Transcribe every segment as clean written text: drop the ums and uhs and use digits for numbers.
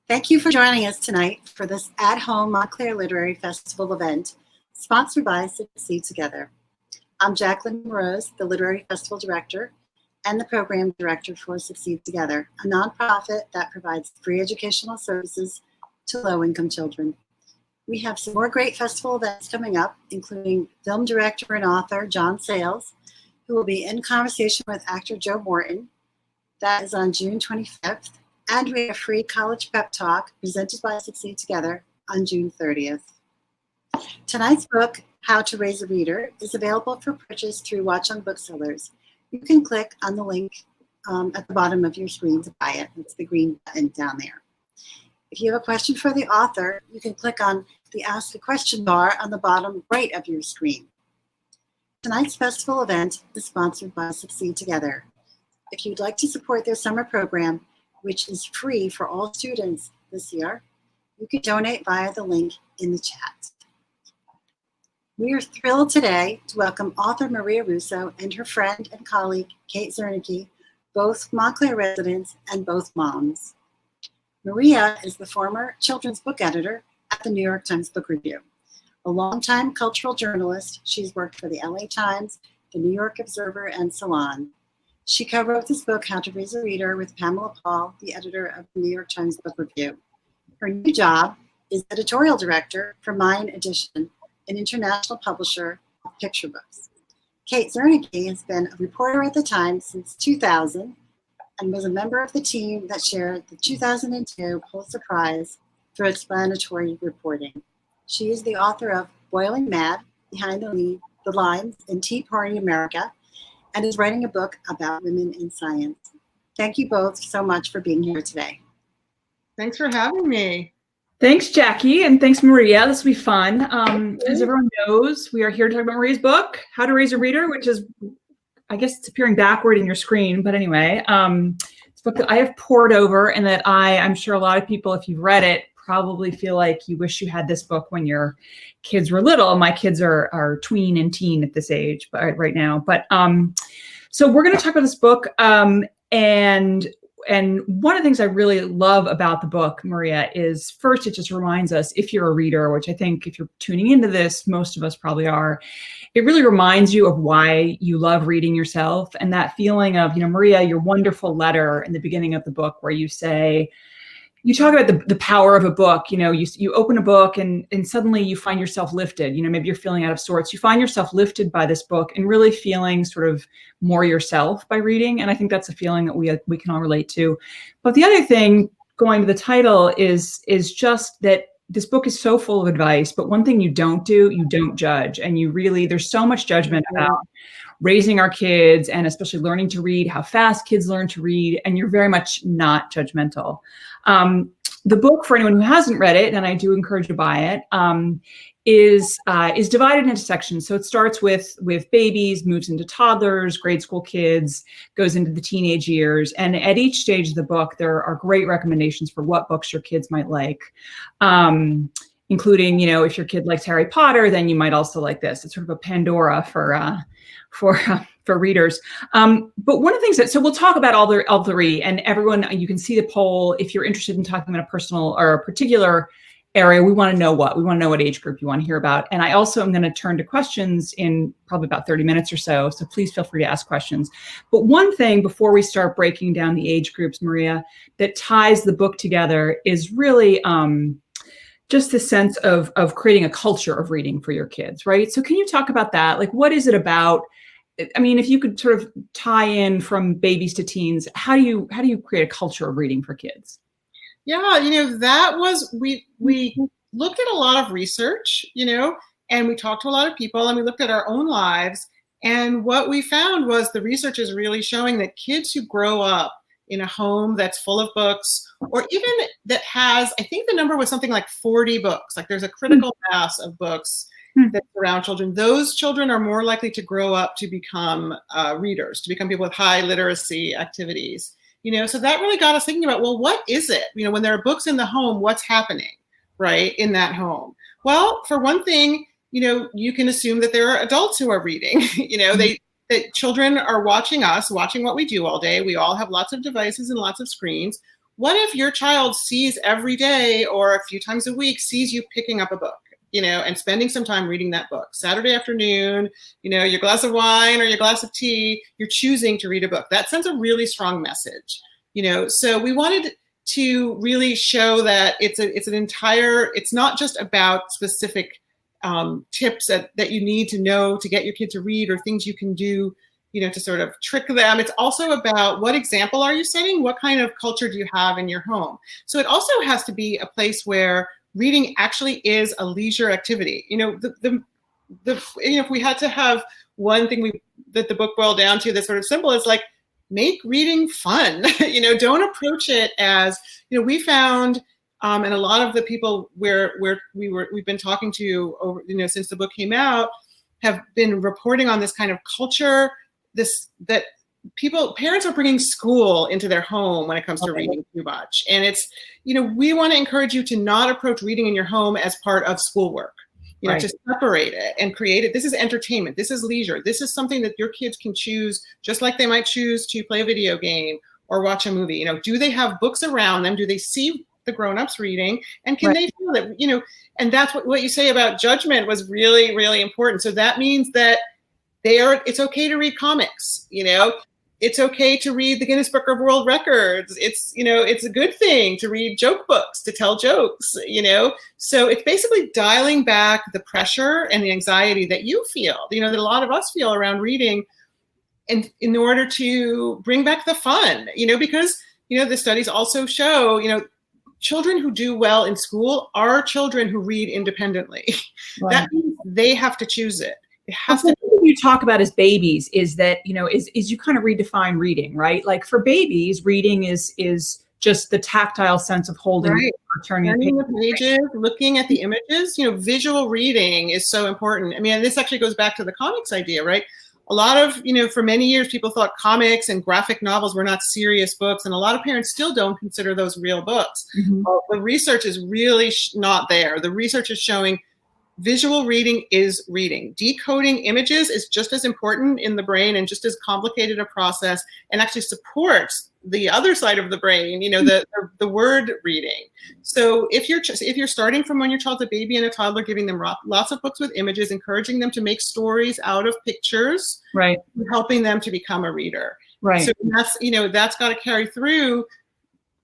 Thank you for joining us tonight for this at-home Montclair Literary Festival event sponsored by Succeed Together. I'm Jacqueline Rose, the Literary Festival Director and the Program Director for Succeed Together, a nonprofit that provides free educational services to low-income children. We have some more great festival events coming up, including film director and author John Sayles, who will be in conversation with actor Joe Morton. That is on June 25th. And we have a free college pep talk presented by Succeed Together on June 30th. Tonight's book, How to Raise a Reader, is available for purchase through Watch on Booksellers. You can click on the link at the bottom of your screen to buy it. It's the green button down there. If you have a question for the author, you can click on the Ask a Question bar on the bottom right of your screen. Tonight's festival event is sponsored by Succeed Together. If you'd like to support their summer program, which is free for all students this year, you can donate via the link in the chat. We are thrilled today to welcome author Maria Russo and her friend and colleague, Kate Zernike, both Montclair residents and both moms. Maria is the former children's book editor at the New York Times Book Review. A longtime cultural journalist, she's worked for the LA Times, the New York Observer, and Salon. She co-wrote this book, How to Raise a Reader, with Pamela Paul, the editor of the New York Times Book Review. Her new job is editorial director for Mine Edition, an international publisher of picture books. Kate Zernike has been a reporter at the Times since 2000 and was a member of the team that shared the 2002 Pulitzer Prize for explanatory reporting. She is the author of Boiling Mad, Behind the Lines in Tea Party America, and is writing a book about women in science. Thank you both so much for being here today. Thanks for having me. Thanks, Jackie, and thanks, Maria. This will be fun. As everyone knows, we are here to talk about Maria's book, How to Raise a Reader, which is, I guess it's appearing backward in your screen, but anyway, it's a book that I have poured over and that I'm sure a lot of people, if you've read it, probably feel like you wish you had this book when your kids were little. My kids are tween and teen at this age, but right now. But so we're going to talk about this book, and one of the things I really love about the book, Maria, is first it just reminds us, if you're a reader, which I think if you're tuning into this, most of us probably are, it really reminds you of why you love reading yourself, and that feeling of, Maria, your wonderful letter in the beginning of the book where you say, you talk about the power of a book. You open a book and suddenly you find yourself lifted. Maybe you're feeling out of sorts. You find yourself lifted by this book and really feeling sort of more yourself by reading. And I think that's a feeling that we can all relate to. But the other thing, going to the title, is just that this book is so full of advice. But one thing you don't do, you don't judge. And there's so much judgment about raising our kids and especially learning to read, how fast kids learn to read, and you're very much not judgmental. The book, for anyone who hasn't read it, and I do encourage you to buy it, is divided into sections. So it starts with babies, moves into toddlers, grade school kids, goes into the teenage years. And at each stage of the book, there are great recommendations for what books your kids might like. Including, if your kid likes Harry Potter, then you might also like this. It's sort of a Pandora for readers. But one of the things so we'll talk about all three, and everyone, you can see the poll. If you're interested in talking about a personal or a particular area, we want to know what age group you want to hear about. And I also am going to turn to questions in probably about 30 minutes or so. So please feel free to ask questions. But one thing before we start breaking down the age groups, Maria, that ties the book together is really, just the sense of creating a culture of reading for your kids, right? So can you talk about that? Like, what is it about? I mean, if you could sort of tie in from babies to teens, how do you create a culture of reading for kids? Yeah, that was, we looked at a lot of research, and we talked to a lot of people, and we looked at our own lives. And what we found was the research is really showing that kids who grow up in a home that's full of books, or even that has, I think the number was something like 40 books, like there's a critical mass of books that surround children. Those children are more likely to grow up to become readers, to become people with high literacy activities. So that really got us thinking about, well, what is it? When there are books in the home, what's happening, right, in that home? Well, for one thing, you can assume that there are adults who are reading. That children are watching us, watching what we do all day. We all have lots of devices and lots of screens. what if your child sees every day or a few times a week, sees you picking up a book, and spending some time reading that book? Saturday afternoon, your glass of wine or your glass of tea, you're choosing to read a book. That sends a really strong message, So we wanted to really show that it's not just about specific tips that you need to know to get your kid to read, or things you can do, to sort of trick them. It's also about, what example are you setting? What kind of culture do you have in your home? So it also has to be a place where reading actually is a leisure activity. If we had to have one thing that the book boiled down to that's sort of simple, is like, make reading fun. Don't approach it as, we found, and a lot of the people where we've been talking to over, since the book came out, have been reporting on this kind of culture, that parents are bringing school into their home when it comes to reading too much. And it's, we want to encourage you to not approach reading in your home as part of schoolwork, to separate it and create it. This is entertainment. This is leisure. This is something that your kids can choose, just like they might choose to play a video game or watch a movie. Do they have books around them? Do they see the grown-ups reading? And can they feel that, and that's what you say about judgment was really, really important. So that means that it's okay to read comics, it's okay to read the Guinness Book of World Records. It's, it's a good thing to read joke books, to tell jokes, So it's basically dialing back the pressure and the anxiety that you feel, that a lot of us feel around reading, and in order to bring back the fun, because, the studies also show, children who do well in school are children who read independently. Right. That means they have to choose it. It has to. You talk about as babies is that, is you kind of redefine reading, right? Like for babies, reading is just the tactile sense of holding, or turning the pages, looking at the images. Visual reading is so important. I mean, and this actually goes back to the comics idea, right? A lot of, for many years, people thought comics and graphic novels were not serious books, and a lot of parents still don't consider those real books. Mm-hmm. Well, the research is really not there. The research is showing visual reading is reading. Decoding images is just as important in the brain and just as complicated a process, and actually supports the other side of the brain, the word reading. So if you're starting from when your child's a baby and a toddler, giving them lots of books with images, encouraging them to make stories out of pictures, right, helping them to become a reader. Right. So that's got to carry through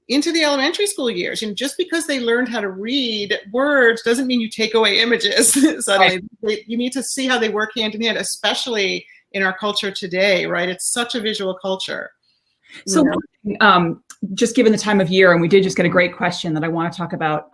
into the elementary school years. Just because they learned how to read words doesn't mean you take away images suddenly. Right. You need to see how they work hand in hand, especially in our culture today, right? It's such a visual culture. So just given the time of year, and we did just get a great question that I want to talk about,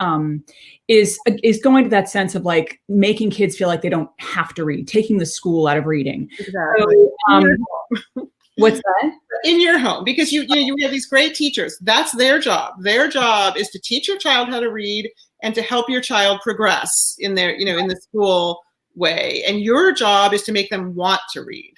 is going to that sense of like making kids feel like they don't have to read, taking the school out of reading. Exactly. So, what's that? In your home, because you have these great teachers. That's their job. Their job is to teach your child how to read and to help your child progress in their, in the school way. And your job is to make them want to read.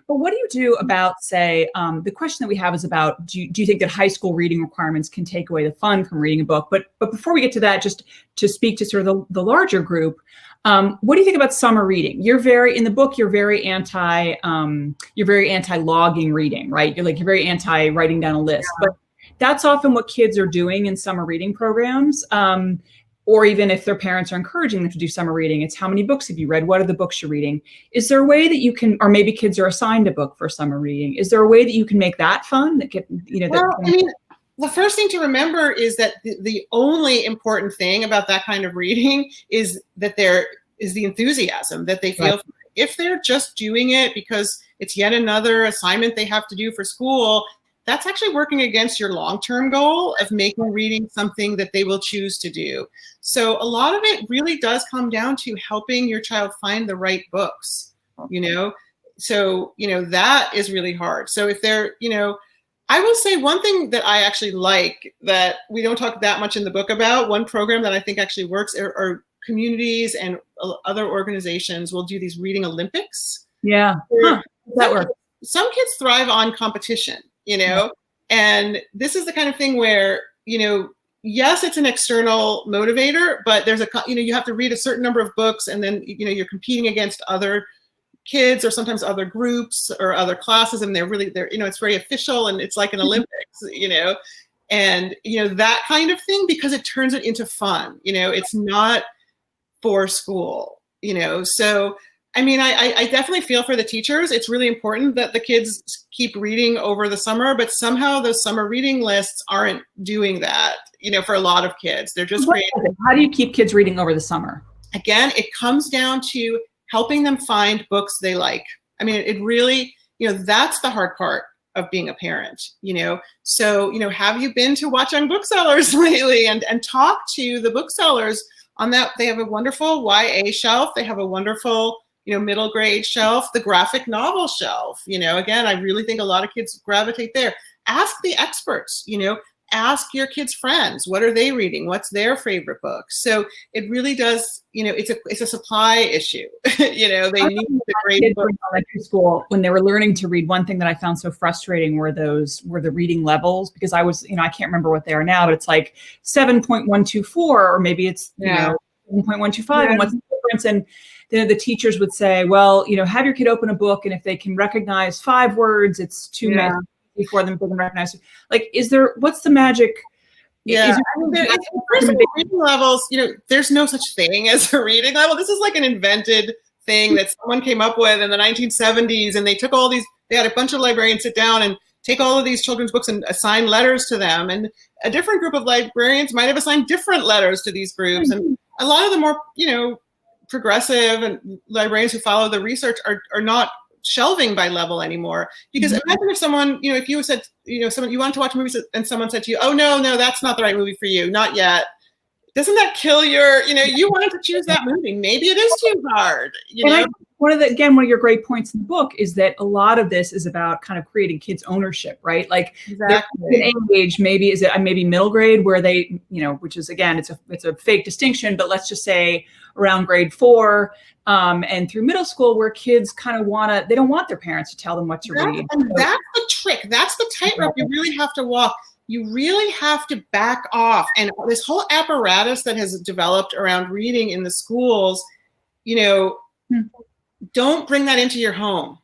But what do you do about, say, the question that we have is about, do you think that high school reading requirements can take away the fun from reading a book? But before we get to that, just to speak to sort of the larger group, what do you think about summer reading? You're very anti-logging reading, right? You're very anti writing down a list, but that's often what kids are doing in summer reading programs. Or even if their parents are encouraging them to do summer reading, it's how many books have you read? What are the books you're reading? Is there a way that you can, or maybe kids are assigned a book for summer reading. Is there a way that you can make that fun? The first thing to remember is that the only important thing about that kind of reading is that there is the enthusiasm that they feel. Right. If they're just doing it because it's yet another assignment they have to do for school, that's actually working against your long-term goal of making reading something that they will choose to do. So a lot of it really does come down to helping your child find the right books, So, that is really hard. So if they're, I will say one thing that I actually like that we don't talk that much in the book about, one program that I think actually works are communities and other organizations will do these reading Olympics. Yeah. That works. Some kids thrive on competition. And this is the kind of thing where, yes, it's an external motivator, but there's you have to read a certain number of books, and then, you're competing against other kids or sometimes other groups or other classes, and they're it's very official, and it's like an Olympics, and that kind of thing, because it turns it into fun. It's not for school. So I mean, I definitely feel for the teachers. It's really important that the kids keep reading over the summer, but somehow those summer reading lists aren't doing that, for a lot of kids. They're just creating. How do you keep kids reading over the summer? Again, it comes down to helping them find books they like. I mean, it really, that's the hard part of being a parent, So, have you been to Watch Young Booksellers lately and talk to the booksellers on that? They have a wonderful YA shelf. They have a wonderful middle grade shelf, the graphic novel shelf. Again, I really think a lot of kids gravitate there. Ask the experts, ask your kids' friends, what are they reading? What's their favorite book? So it really does, it's a supply issue. They need the great books. In elementary school, when they were learning to read, one thing that I found so frustrating were the reading levels, because I was, I can't remember what they are now, but it's like 7.124, or maybe it's 7.125, and what's the difference? And the teachers would say, well, have your kid open a book, and if they can recognize 5 words, it's too many for them. If they can recognize, what's the magic? Yeah, first of all, reading levels, there's no such thing as a reading level. This is like an invented thing that someone came up with in the 1970s, and they took they had a bunch of librarians sit down and take all of these children's books and assign letters to them, and a different group of librarians might have assigned different letters to these groups, and a lot of the more, progressive and librarians who follow the research are not shelving by level anymore. Because imagine if someone, if you said, someone, you wanted to watch movies and someone said to you, oh, no, that's not the right movie for you, not yet. Doesn't that kill your, you wanted to choose that movie. Maybe it is too hard. One of your great points in the book is that a lot of this is about kind of creating kids' ownership, right? Like exactly. An age, maybe middle grade, where they, which is, again, it's a fake distinction, but let's just say around grade 4 and through middle school, where kids kind of they don't want their parents to tell them what to read. And that's the trick. That's the tightrope you really have to walk. You really have to back off. And this whole apparatus that has developed around reading in the schools, don't bring that into your home.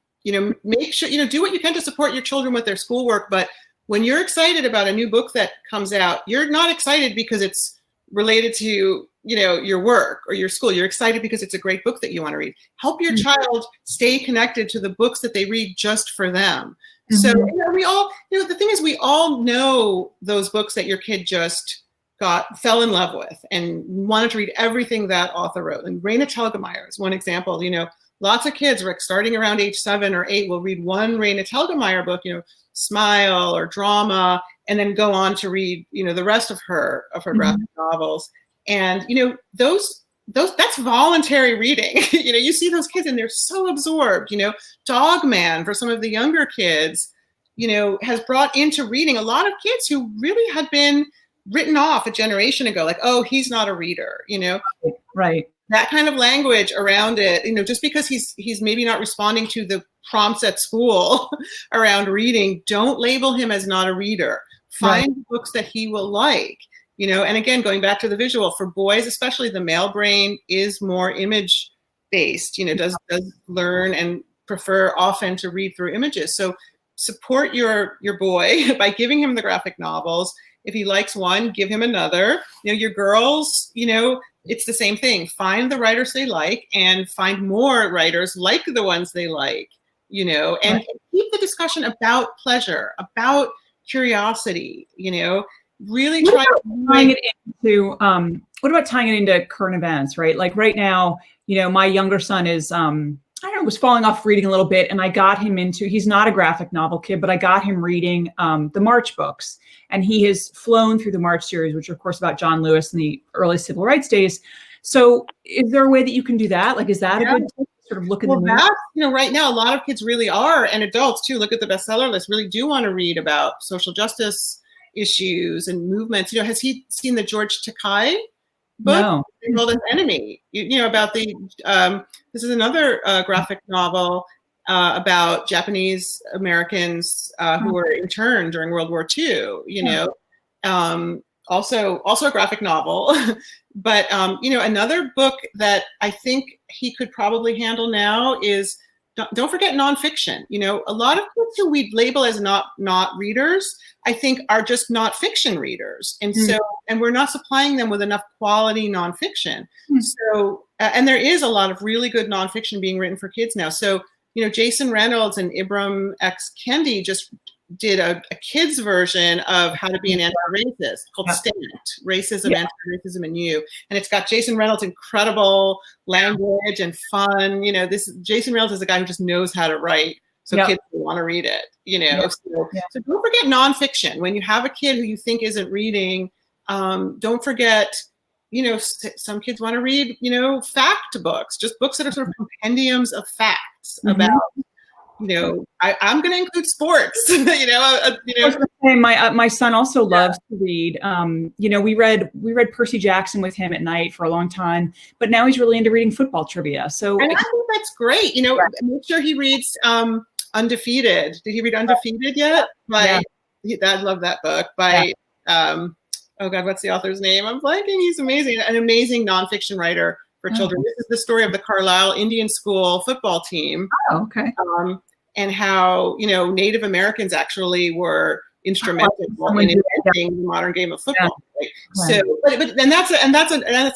Make sure, do what you can to support your children with their schoolwork. But when you're excited about a new book that comes out, you're not excited because it's related to, your work or your school. You're excited because it's a great book that you want to read. Help your child stay connected to the books that they read just for them. So we all, the thing is, we all know those books that your kid just fell in love with and wanted to read everything that author wrote. And Raina Telgemeier is one example. Lots of kids, starting around age 7 or 8, will read one Raina Telgemeier book, Smile or Drama, and then go on to read, the rest of her graphic novels. And that's voluntary reading. You see those kids and they're so absorbed. Dog Man, for some of the younger kids, has brought into reading a lot of kids who really had been written off a generation ago, like, oh, he's not a reader, Right. That kind of language around it, just because he's maybe not responding to the prompts at school around reading, don't label him as not a reader. Find books that he will like. And again, going back to the visual, for boys, especially, the male brain is more image based, does learn and prefer often to read through images. So support your boy by giving him the graphic novels. If he likes one, give him another. Your girls, it's the same thing. Find the writers they like and find more writers like the ones they like, and keep the discussion about pleasure, about curiosity, really try tying it into what about tying it into current events, right? Like right now, my younger son is was falling off reading a little bit, and I got him he's not a graphic novel kid, but I got him reading the March books, and he has flown through the March series, which are of course about John Lewis and the early civil rights days. So is there a way that you can do that? Like, is that a good sort of look at right now, a lot of kids really are, and adults too, look at the bestseller list, really do want to read about social justice issues and movements. Has he seen the George Takei book? No. Called An Enemy. About the this is another graphic novel about Japanese Americans who were interned during World War II. Also a graphic novel. But another book that I think he could probably handle now is don't forget nonfiction. You know, a lot of kids who we label as not readers, I think, are just not fiction readers, and so we're not supplying them with enough quality nonfiction. So and there is a lot of really good nonfiction being written for kids now. So you know, Jason Reynolds and Ibram X. Kendi just did a kids version of How to Be an Anti-Racist called Stamped: Racism, Anti-Racism, and You. And it's got Jason Reynolds' incredible language and fun. You know, Jason Reynolds is a guy who just knows how to write, so kids want to read it. You know, so don't forget nonfiction. When you have a kid who you think isn't reading, don't forget. You know, some kids want to read, you know, fact books, just books that are sort of compendiums of facts about. You know, I'm going to include sports. My son also loves to read. You know, we read Percy Jackson with him at night for a long time, but now he's really into reading football trivia. So and I think that's great. You know, make sure he reads Undefeated. Did he read Undefeated yet? I love that book by. Oh God, what's the author's name? I'm blanking. He's amazing. An amazing nonfiction writer for children. This is the story of the Carlisle Indian School football team. Oh, okay. And how, you know, Native Americans actually were instrumental in inventing the modern game of football. Right? So, but that's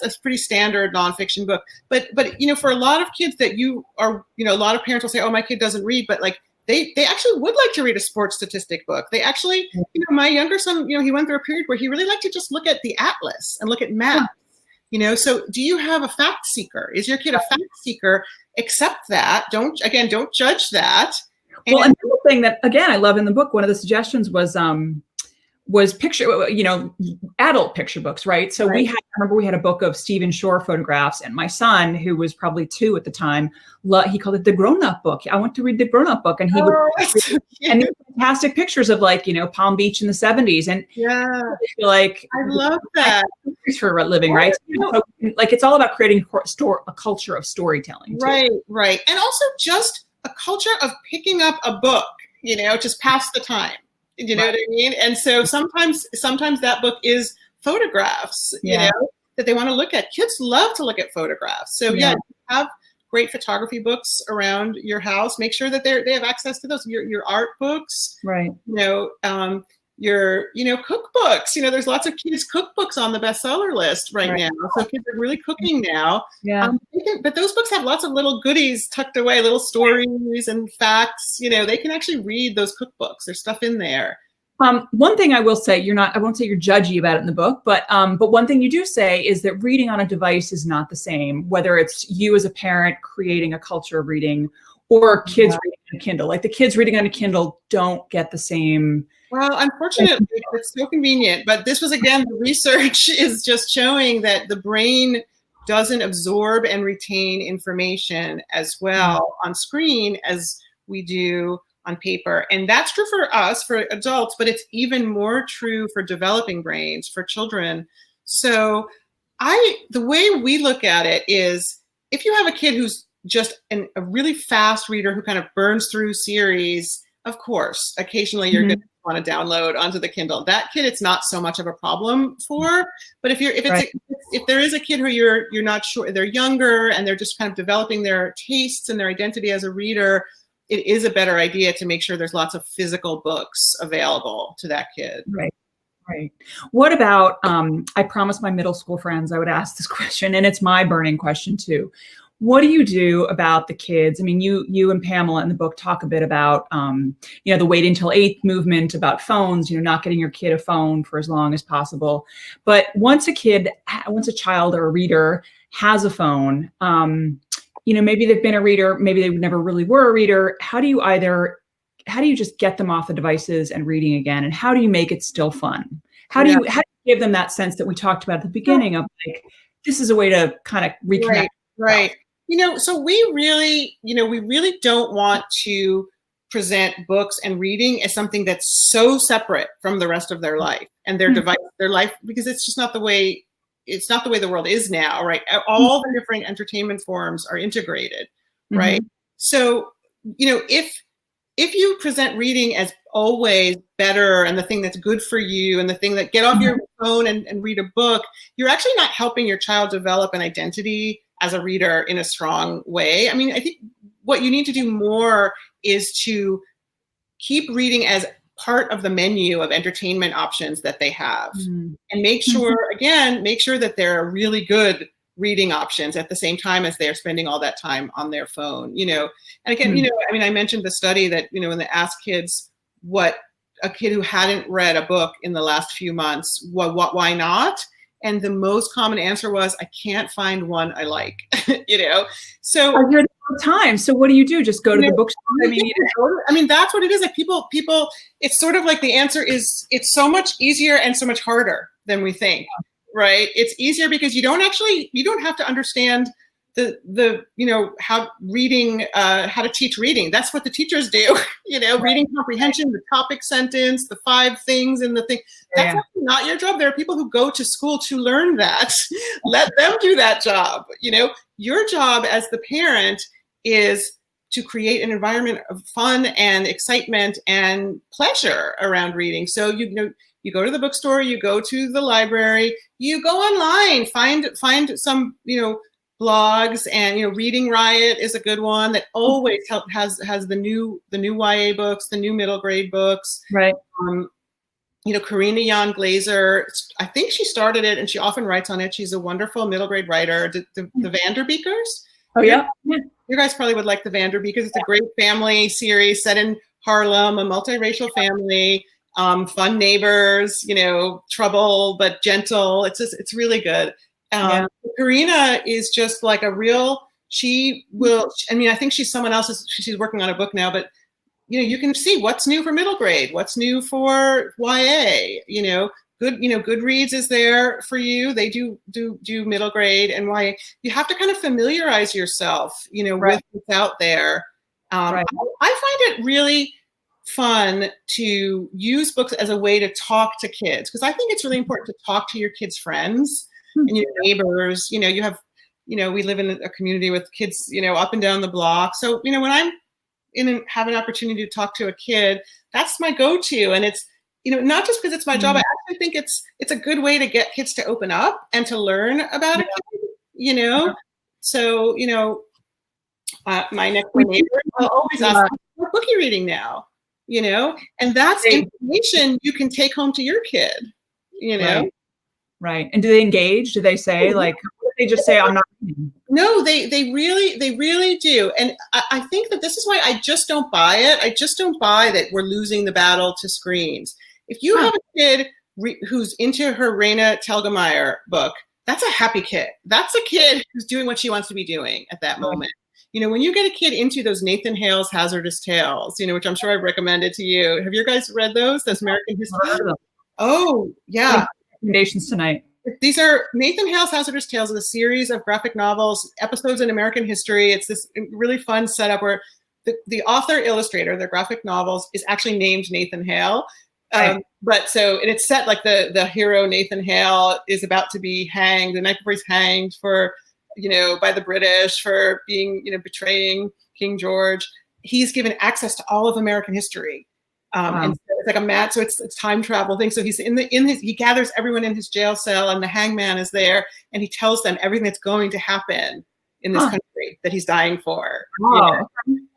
a pretty standard nonfiction book. But you know, for a lot of kids that you are, you know, a lot of parents will say, "Oh, my kid doesn't read," but like they actually would like to read a sports statistic book. They actually, you know, my younger son, you know, he went through a period where he really liked to just look at the atlas and look at maps. You know, so do you have a fact seeker? Is your kid a fact seeker? Accept that. Don't judge that. Well, another thing that, again, I love in the book, one of the suggestions was picture, you know, adult picture books, right? So I remember we had a book of Stephen Shore photographs, and my son, who was probably 2 at the time, he called it the grown-up book. I want to read the grown-up book, and he would, and fantastic pictures of, like, you know, Palm Beach in the 70s, and like, I love that for a living, right? So, like, it's all about creating a culture of storytelling, too. Right, and also just a culture of picking up a book, you know, just pass the time. You know what I mean? And so sometimes that book is photographs, you know, that they want to look at. Kids love to look at photographs. So have great photography books around your house. Make sure that they have access to those. Your art books, right? You know, your cookbooks. You know, there's lots of kids cookbooks on the bestseller list right now. So kids are really cooking now. But those books have lots of little goodies tucked away, little stories and facts. You know, they can actually read those cookbooks. There's stuff in there. One thing I will say, I won't say you're judgy about it in the book, but one thing you do say is that reading on a device is not the same, whether it's you as a parent creating a culture of reading or kids reading on a Kindle. Like, the kids reading on a Kindle don't get the same. Well, unfortunately, it's so convenient. But this was, again, the research is just showing that the brain doesn't absorb and retain information as well on screen as we do on paper. And that's true for us, for adults, but it's even more true for developing brains, for children. So the way we look at it is, if you have a kid who's just a really fast reader who kind of burns through series, of course, occasionally you're going to want to download onto the Kindle. That kid, it's not so much of a problem for. But if there is a kid who you're not sure, they're younger and they're just kind of developing their tastes and their identity as a reader, it is a better idea to make sure there's lots of physical books available to that kid. Right. What about, I promised my middle school friends I would ask this question, and it's my burning question too. What do you do about the kids? I mean, you and Pamela in the book talk a bit about, you know, the wait until 8 movement, about phones, you know, not getting your kid a phone for as long as possible. But once a child or a reader has a phone, you know, maybe they've been a reader, maybe they never really were a reader. How do you just get them off the devices and reading again? And how do you make it still fun? How do you give them that sense that we talked about at the beginning of, like, this is a way to kind of reconnect? Right. You know, so we really don't want to present books and reading as something that's so separate from the rest of their life and their device, their life, because it's just not the way the world is now, right? All the different entertainment forms are integrated, right? So, you know, if you present reading as always better and the thing that's good for you and the thing that get off your phone and read a book, you're actually not helping your child develop an identity as a reader in a strong way. I mean, I think what you need to do more is to keep reading as part of the menu of entertainment options that they have, and make sure that there are really good reading options at the same time as they're spending all that time on their phone, and again, I mentioned the study that, when they ask kids what a kid who hadn't read a book in the last few months, why not? And the most common answer was, I can't find one I like, So I hear that all the time. So what do you do? Just go to the bookstore? That's what it is. Like people, it's sort of like the answer is, it's so much easier and so much harder than we think, right? It's easier because you don't have to understand how to teach reading. That's what the teachers do, reading comprehension, the topic sentence, the 5 things in the thing. That's actually not your job. There are people who go to school to learn that. Let them do that job. Your job as the parent is to create an environment of fun and excitement and pleasure around reading. So, you go to the bookstore, you go to the library, you go online, find some, blogs, and Reading Riot is a good one that always has the new YA books, the new middle grade books. Right. Karina Jan Glaser, I think she started it and she often writes on it. She's a wonderful middle grade writer. The Vanderbeekers. Oh yeah. You guys probably would like the Vanderbeekers. It's a great family series set in Harlem, a multiracial family, fun neighbors, trouble but gentle. It's really good. Karina is just like a real, I think she's someone else's, she's working on a book now, but you can see what's new for middle grade, what's new for YA, Goodreads is there for you. They do middle grade and YA. You have to kind of familiarize yourself, with what's out there. I find it really fun to use books as a way to talk to kids, because I think it's really important to talk to your kids' friends and your neighbors. You have, we live in a community with kids, up and down the block. So, when I'm have an opportunity to talk to a kid, that's my go-to. And it's, not just because it's my job, I actually think it's a good way to get kids to open up and to learn about a kid, So, my next door neighbor will always ask, what book are you reading now? And that's information you can take home to your kid, Right. And do they engage? Do they say they just say, I'm not reading? No, they really do. And I think that this is why I just don't buy it. I just don't buy that we're losing the battle to screens. If you have a kid who's into her Raina Telgemeier book, that's a happy kid. That's a kid who's doing what she wants to be doing at that moment. When you get a kid into those Nathan Hale's Hazardous Tales, which I'm sure I've recommended to you. Have you guys read those? Those American History? Oh, yeah. Recommendations tonight. These are Nathan Hale's Hazardous Tales, is a series of graphic novels, episodes in American history. It's this really fun setup where the author illustrator, their graphic novels, is actually named Nathan Hale. And it's set like the hero Nathan Hale is about to be hanged the night before he's hanged for, by the British for being, betraying King George. He's given access to all of American history. And so it's like so it's time travel thing. So he's he gathers everyone in his jail cell, and the hangman is there, and he tells them everything that's going to happen in this country that he's dying for.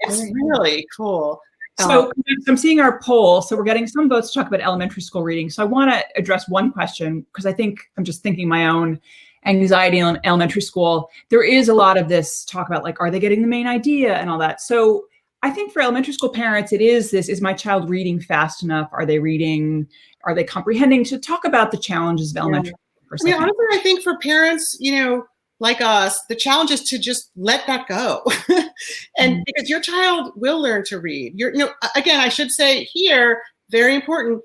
It's really cool. So I'm seeing our poll. So we're getting some votes to talk about elementary school reading. So I want to address one question, because I think I'm just thinking my own anxiety in elementary school. There is a lot of this talk about are they getting the main idea and all that. So I think for elementary school parents, is my child reading fast enough? Are they reading? Are they comprehending? To talk about the challenges of elementary. Honestly, I think for parents, like us, the challenge is to just let that go. And because your child will learn to read. Again, I should say here, very important,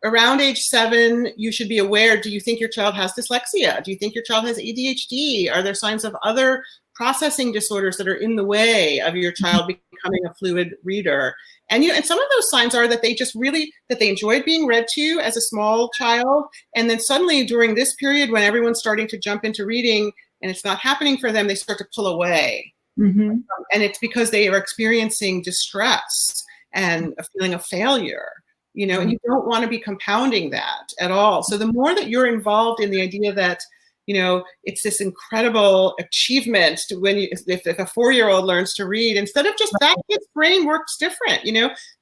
around age 7, you should be aware, do you think your child has dyslexia? Do you think your child has ADHD? Are there signs of other processing disorders that are in the way of your child becoming a fluid reader? And and some of those signs are that they enjoyed being read to as a small child, and then suddenly during this period when everyone's starting to jump into reading and it's not happening for them, they start to pull away. And it's because they are experiencing distress and a feeling of failure, and you don't want to be compounding that at all. So the more that you're involved in the idea that it's this incredible achievement to when if a 4-year-old learns to read, instead of just that kid's brain works different.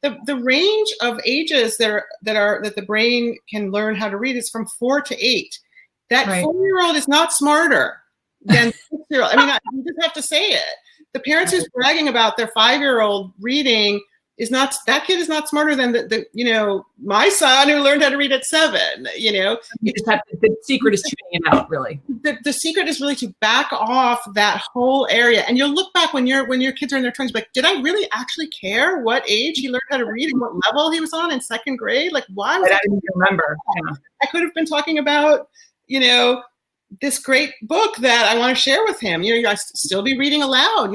The range of ages that the brain can learn how to read is from 4 to 8. That 4-year-old is not smarter than 6-year-old. I mean, you just have to say it. The parents who's bragging about their 5-year-old reading that kid is not smarter than my son who learned how to read at 7. The secret is tuning it out, really. The secret is really to back off that whole area, and you'll look back when your kids are in their 20s, like, did I really actually care what age he learned how to read and what level he was on in 2nd grade? Like, why was I didn't remember? Yeah. I could have been talking about this great book that I want to share with him. I still be reading aloud.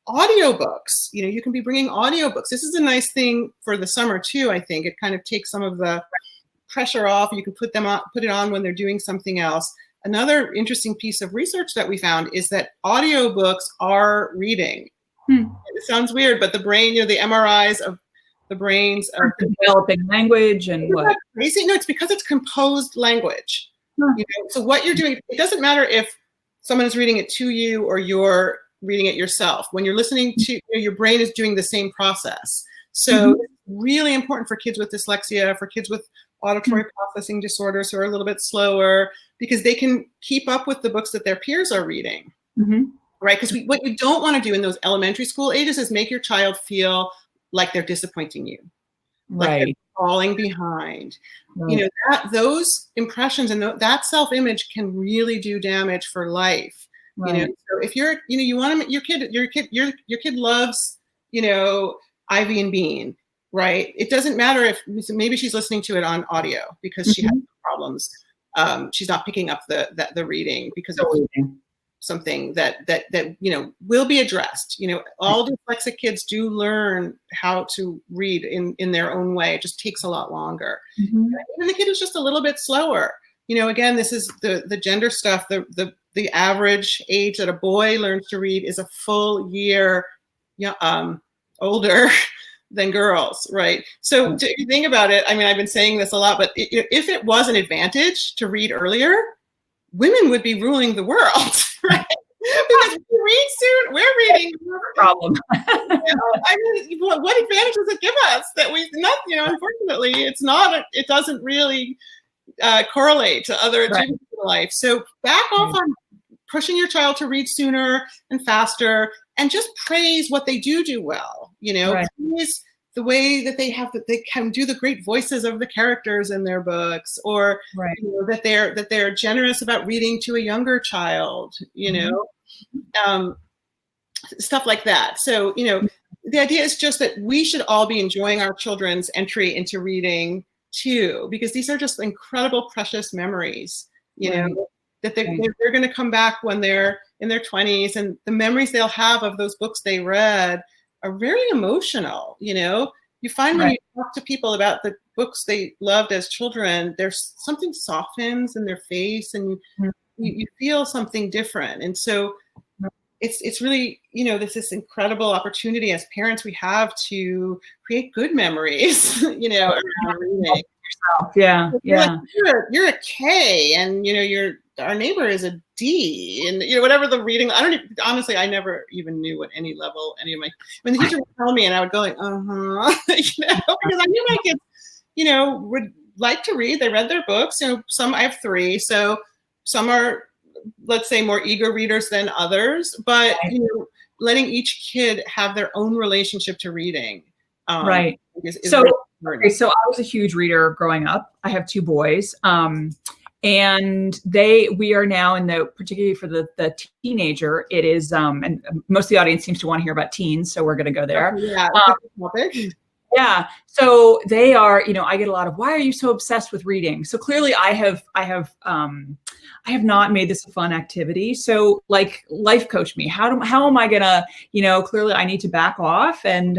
Audiobooks, you can be bringing audiobooks. This is a nice thing for the summer too. I think it kind of takes some of the pressure off. You can put it on when they're doing something else. Another interesting piece of research that we found is that audiobooks are reading. It sounds weird, but the brain, the MRIs of the brains of developing language and what? Crazy? No, it's because it's composed language. So what you're doing, it doesn't matter if someone is reading it to you or you're reading it yourself. When you're listening to, your brain is doing the same process. So it's really important for kids with dyslexia, for kids with auditory processing disorders who are a little bit slower, because they can keep up with the books that their peers are reading, right? Because what you don't want to do in those elementary school ages is make your child feel like they're disappointing you, like they're falling behind. Those impressions and that self-image can really do damage for life. So if you're, you want to, your kid loves, Ivy and Bean, right? It doesn't matter if maybe she's listening to it on audio because she has problems. She's not picking up the reading because of something that will be addressed. All dyslexic kids do learn how to read in their own way. It just takes a lot longer. And the kid is just a little bit slower. Again, this is the gender stuff. The average age that a boy learns to read is a full year older than girls, right? So if you think about it, I mean, I've been saying this a lot, but if it was an advantage to read earlier, women would be ruling the world, right? Because if you read soon, we're reading. Problem. I mean, what advantage does it give us that we've not? Unfortunately, it's not. It doesn't really correlate to other achievements in life. So back off on pushing your child to read sooner and faster, and just praise what they do well. Praise the way that they can do the great voices of the characters in their books, or that they're generous about reading to a younger child. Stuff like that. So the idea is just that we should all be enjoying our children's entry into reading too, because these are just incredible, precious memories. That they're going to come back when they're in their 20s, and the memories they'll have of those books they read are very emotional. You find when you talk to people about the books they loved as children, there's something softens in their face, and you feel something different. And so it's really, there's this incredible opportunity as parents we have to create good memories, around reading. Yeah. You're a K, and our neighbor is a D, and whatever the reading. Honestly, I never even knew what any level any of my, when the teacher would tell me, and I would go like, because I knew my kids, would like to read. They read their books. Some, I have 3, so some are, let's say, more eager readers than others, but letting each kid have their own relationship to reading. Is so really so I was a huge reader growing up. I have 2 boys. And we are now particularly for the teenager, it is, and most of the audience seems to want to hear about teens, so we're going to go there. Yeah. So they are, I get a lot of, why are you so obsessed with reading? So clearly I have not made this a fun activity. So like life coach me, how am I gonna, clearly I need to back off and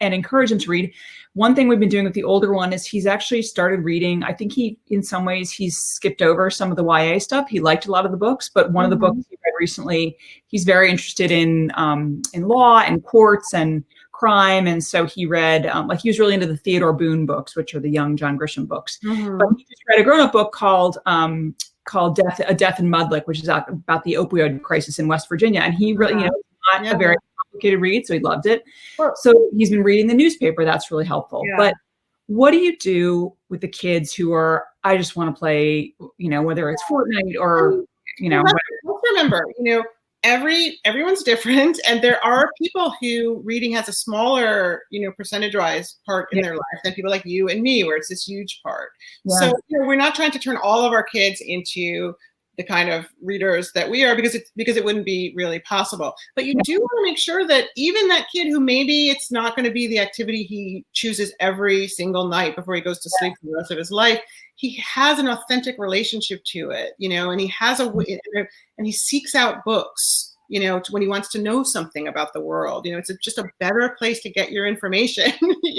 encourage him to read. One thing we've been doing with the older one is he's actually started reading. I think in some ways he's skipped over some of the YA stuff. He liked a lot of the books, but one of the books he read recently, he's very interested in law and courts and crime. And so he read, he was really into the Theodore Boone books, which are the young John Grisham books. But he just read a grown-up book called called A Death in Mudlick, which is about the opioid crisis in West Virginia. And he really, not a very complicated read, so he loved it. So he's been reading the newspaper. That's really helpful. But what do you do with the kids who are, I just want to play, whether it's Fortnite or, Let's remember, everyone's different, and there are people who reading has a smaller, percentage-wise part in their life than people like you and me, where it's this huge part. Yeah. So we're not trying to turn all of our kids into the kind of readers that we are, because it wouldn't be really possible. But you do want to make sure that even that kid who maybe it's not going to be the activity he chooses every single night before he goes to sleep for the rest of his life, he has an authentic relationship to it, and he has and he seeks out books, when he wants to know something about the world. It's just a better place to get your information. How do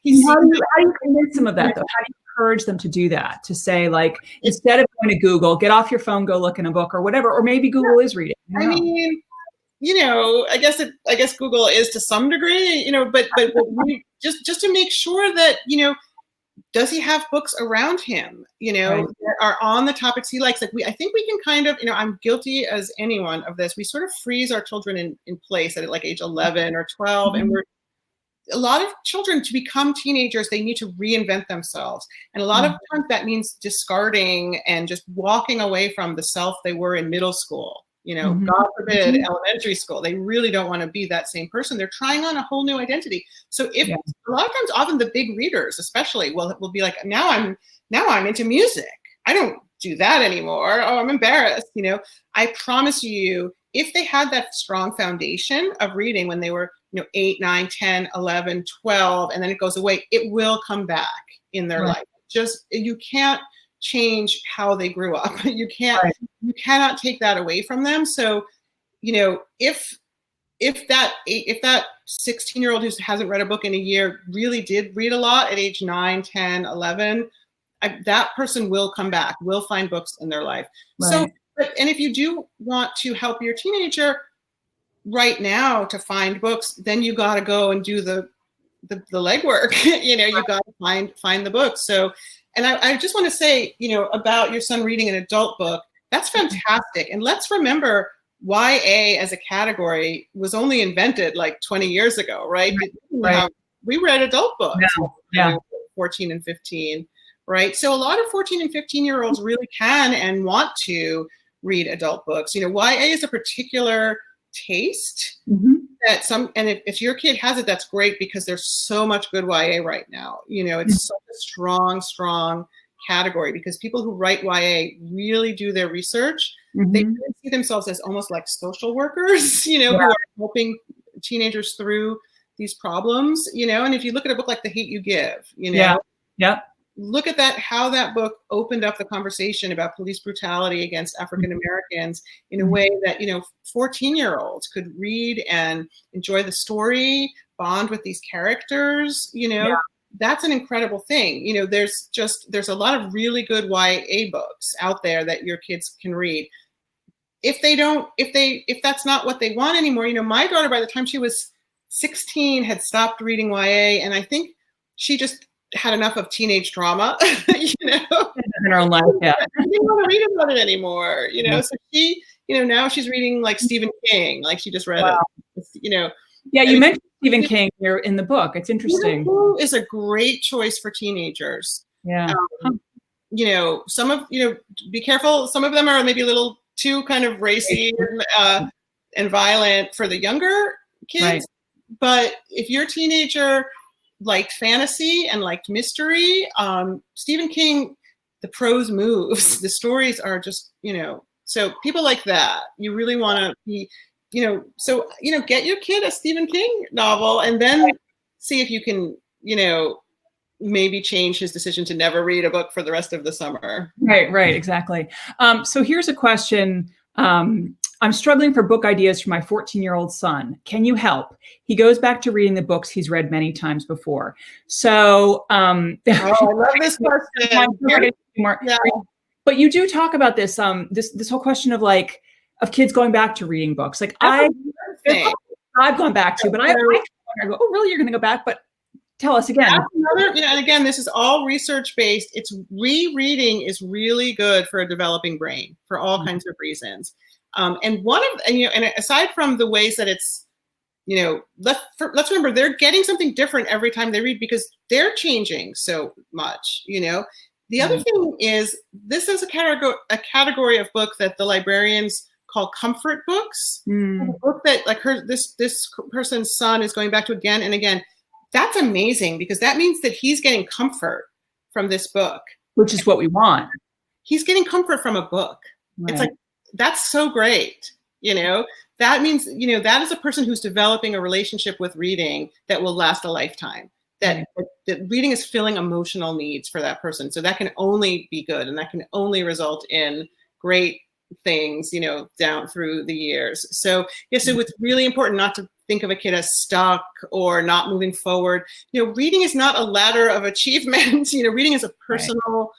you convince them of that, though? How do you encourage them to do that? To say, like, instead of going to Google, get off your phone, go look in a book or whatever, or maybe Google is reading. I mean, I guess Google is to some degree, but we, just to make sure that, does he have books around him, that are on the topics he likes? I think we can kind of, I'm guilty as anyone of this. We sort of freeze our children in place at like age 11 or 12. Mm-hmm. And a lot of children, to become teenagers, they need to reinvent themselves. And a lot of times that means discarding and just walking away from the self they were in middle school. God forbid, elementary school. They really don't want to be that same person. They're trying on a whole new identity. So a lot of times, often the big readers, especially, will be like, now I'm into music. I don't do that anymore. Oh, I'm embarrassed. I promise you, if they had that strong foundation of reading when they were, 8, 9, 10, 11, 12, and then it goes away, it will come back in their life. You can't change how they grew up. You cannot take that away from them. So, if that 16-year-old who hasn't read a book in a year really did read a lot at age 9, 10, 11, that person will come back, will find books in their life. Right. So, and if you do want to help your teenager right now to find books, then you got to go and do the legwork. You got to find the books. So, and I just want to say, about your son reading an adult book, that's fantastic. And let's remember, YA as a category was only invented like 20 years ago, right? Right. We read adult books, 14 and 15, right? So a lot of 14 and 15-year-olds really can and want to read adult books. YA is a particular taste that and if your kid has it, that's great, because there's so much good YA right now. It's such a strong category, because people who write YA really do their research. They really see themselves as almost like social workers, who are helping teenagers through these problems, and if you look at a book like The Hate U Give, look at that, how that book opened up the conversation about police brutality against African Americans in a way that, 14-year-olds could read and enjoy the story, bond with these characters, That's an incredible thing. There's a lot of really good YA books out there that your kids can read. If that's not what they want anymore, my daughter, by the time she was 16, had stopped reading YA, and I think she just had enough of teenage drama, in her life. Yeah, I didn't want to read about it anymore, So she, now she's reading like Stephen King, like she just read it, Yeah, you mentioned Stephen King here in the book. It's interesting. Is a great choice for teenagers. Yeah. Some of be careful. Some of them are maybe a little too kind of racy and violent for the younger kids. Right. But if you're a teenager, liked fantasy and liked mystery, Stephen King, the prose moves, the stories are just, so people like that, you really want to be, get your kid a Stephen King novel, and then see if you can, maybe change his decision to never read a book for the rest of the summer. Right, exactly. So here's a question. I'm struggling for book ideas for my 14-year-old son. Can you help? He goes back to reading the books he's read many times before. So, I love this question. But you do talk about this, this whole question of kids going back to reading books. I've gone back to, but I go, oh, really? You're going to go back? But tell us again. That's another, and again, this is all research-based. It's rereading is really good for a developing brain for all kinds of reasons. And aside from the ways that it's, let's remember they're getting something different every time they read because they're changing so much, The other thing is this is a category of book that the librarians call comfort books. A book that this person's son is going back to again and again. That's amazing because that means that he's getting comfort from this book. Which is what we want. He's getting comfort from a book. Right. It's like, that's so great. That means, that is a person who's developing a relationship with reading that will last a lifetime. That reading is filling emotional needs for that person. So that can only be good and that can only result in great things, down through the years. So so it's really important not to think of a kid as stuck or not moving forward. Reading is not a ladder of achievement. Reading is a personal